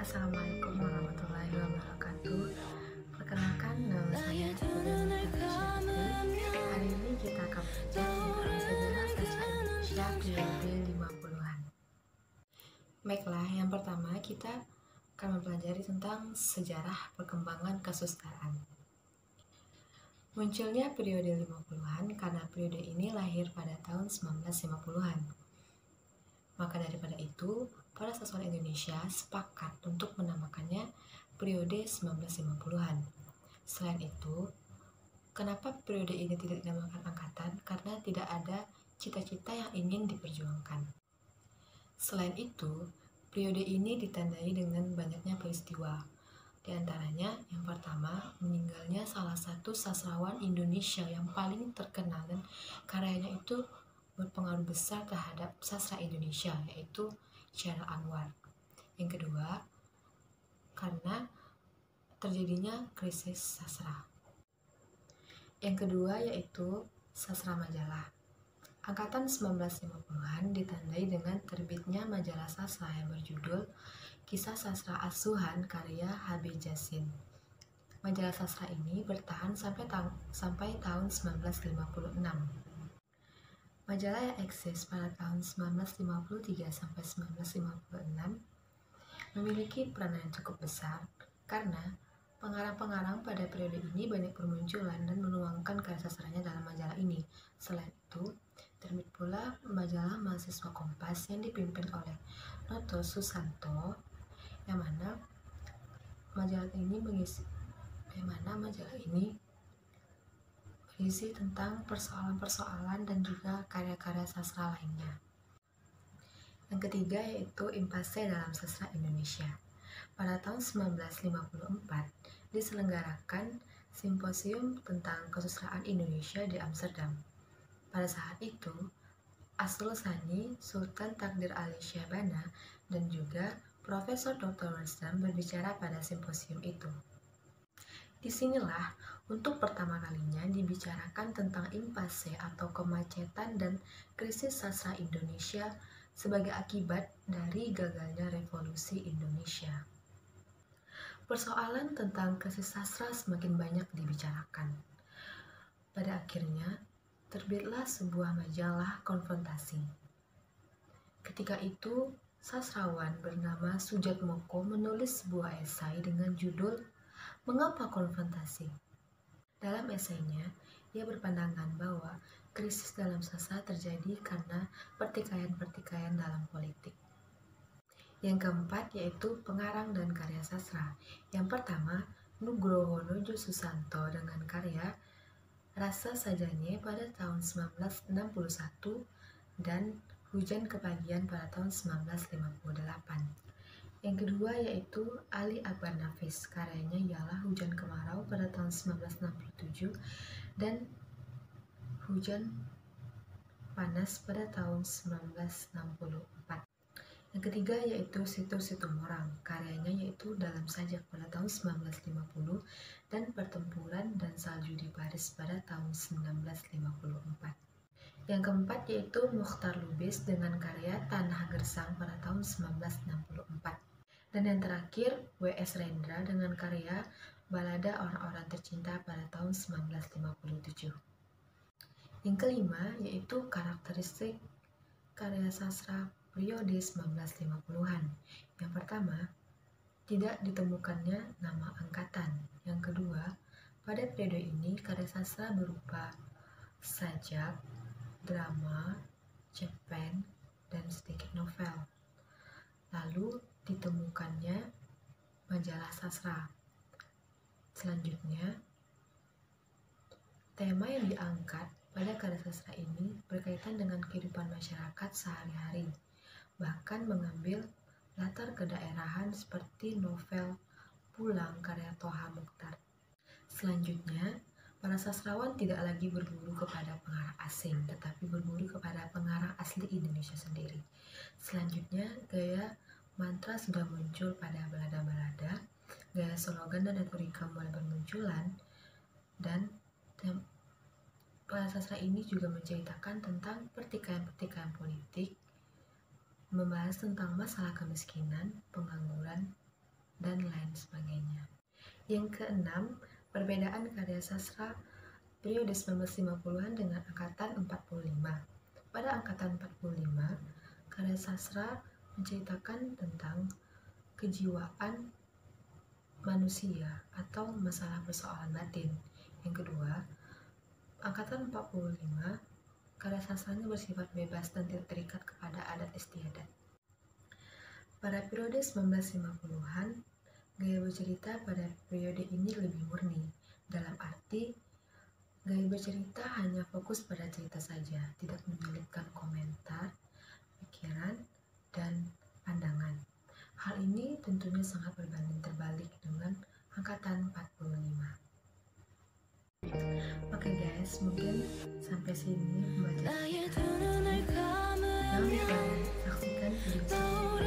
Assalamualaikum warahmatullahi wabarakatuh. Perkenalkan, nama saya Putri. Hari ini kita akan belajar tentang sejarah sastra Indonesia periode 50-an. Baiklah, yang pertama kita akan mempelajari tentang sejarah perkembangan kesusastraan. Munculnya periode 50-an karena periode ini lahir pada tahun 1950-an. Maka daripada itu, para sastra Indonesia sepakat untuk menamakannya periode 1950-an. Selain itu, kenapa periode ini tidak dinamakan angkatan? Karena tidak ada cita-cita yang ingin diperjuangkan. Selain itu, periode ini ditandai dengan banyaknya peristiwa. Di antaranya, yang pertama, meninggalnya salah satu sastrawan Indonesia yang paling terkenal dan karyanya itu berpengaruh besar terhadap sastra Indonesia, yaitu Chairil Anwar. Yang kedua, karena terjadinya krisis sastra. Yang kedua yaitu sastra majalah. Angkatan 1950-an ditandai dengan terbitnya majalah sastra yang berjudul Kisah Sastra Asuhan karya H.B. Jazin. Majalah sastra ini bertahan sampai tahun 1956. Majalah yang eksis pada tahun 1953 sampai 1956 memiliki peranan yang cukup besar karena pengarang-pengarang pada periode ini banyak bermunculan dan menuangkan karya sastranya dalam majalah ini. Selain itu, terbit pula majalah Mahasiswa Kompas yang dipimpin oleh Noto Susanto, yang mana majalah ini berisi tentang persoalan-persoalan dan juga karya-karya sastra lainnya. Yang ketiga yaitu impasse dalam sastra Indonesia. Pada tahun 1954 diselenggarakan simposium tentang kesusastraan Indonesia di Amsterdam. Pada saat itu, Asrul Sani, Sultan Takdir Ali Syahbana, dan juga Profesor Dr. Marsdam berbicara pada simposium itu. Disinilah untuk pertama kalinya dibicarakan tentang impasse atau kemacetan dan krisis sastra Indonesia sebagai akibat dari gagalnya revolusi Indonesia. Persoalan tentang krisis sastra semakin banyak dibicarakan. Pada akhirnya, terbitlah sebuah majalah konfrontasi. Ketika itu, sastrawan bernama Soejatmoko menulis sebuah esai dengan judul Mengapa Konfrontasi? Dalam esainya, ia berpandangan bahwa krisis dalam sastra terjadi karena pertikaian-pertikaian dalam politik. Yang keempat yaitu pengarang dan karya sastra. Yang pertama, Nugroho Nojo Susanto dengan karya Rasa Sajanye pada tahun 1961 dan Hujan Kepagian pada tahun 1958. Yang kedua yaitu Ali Akbar Nafis, karyanya ialah Hujan Kemarau pada tahun 1967 dan Hujan Panas pada tahun 1964. Yang ketiga yaitu Situ-Situ Morang, karyanya yaitu Dalam Sajak pada tahun 1950 dan Pertempuran dan Salju di Paris pada tahun 1954. Yang keempat yaitu Mukhtar Lubis dengan karya Tanah Gersang pada tahun 1964. Dan yang terakhir, W.S. Rendra dengan karya Balada Orang-Orang Tercinta pada tahun 1957. Yang kelima, yaitu karakteristik karya sastra periode 1950-an. Yang pertama, tidak ditemukannya nama angkatan. Yang kedua, pada periode ini karya sastra berupa sajak, drama, cerpen, dan sedikit novel. Lalu ditemukannya majalah sastra. Selanjutnya, tema yang diangkat pada karya sastra ini berkaitan dengan kehidupan masyarakat sehari-hari, bahkan mengambil latar kedaerahan seperti novel Pulang karya Toha Mukhtar. Selanjutnya, para sastrawan tidak lagi berburu kepada pengarang asing, tetapi berburu kepada pengarang asli Indonesia sendiri. Selanjutnya, gaya mantra sudah muncul pada balada-balada, gaya slogan dan retorika mulai bermunculan, dan para sastra ini juga menceritakan tentang pertikaian-pertikaian politik, membahas tentang masalah kemiskinan, pengangguran, dan lain sebagainya. Yang keenam, perbedaan karya sastra periode 1950-an dengan angkatan 45. Pada angkatan 45, karya sastra menceritakan tentang kejiwaan manusia atau masalah persoalan batin. Yang kedua, angkatan 45, karya sastranya bersifat bebas dan tidak terikat kepada adat istiadat. Pada periode 1950-an, gaya bercerita pada periode ini lebih murni, dalam arti gaya bercerita hanya fokus pada cerita saja, tidak menyelipkan komentar, pikiran, dan pandangan. Hal ini tentunya sangat berbanding terbalik dengan angkatan 45. Oke guys, mungkin sampai sini membaca cerita. Jangan lupa saksikan video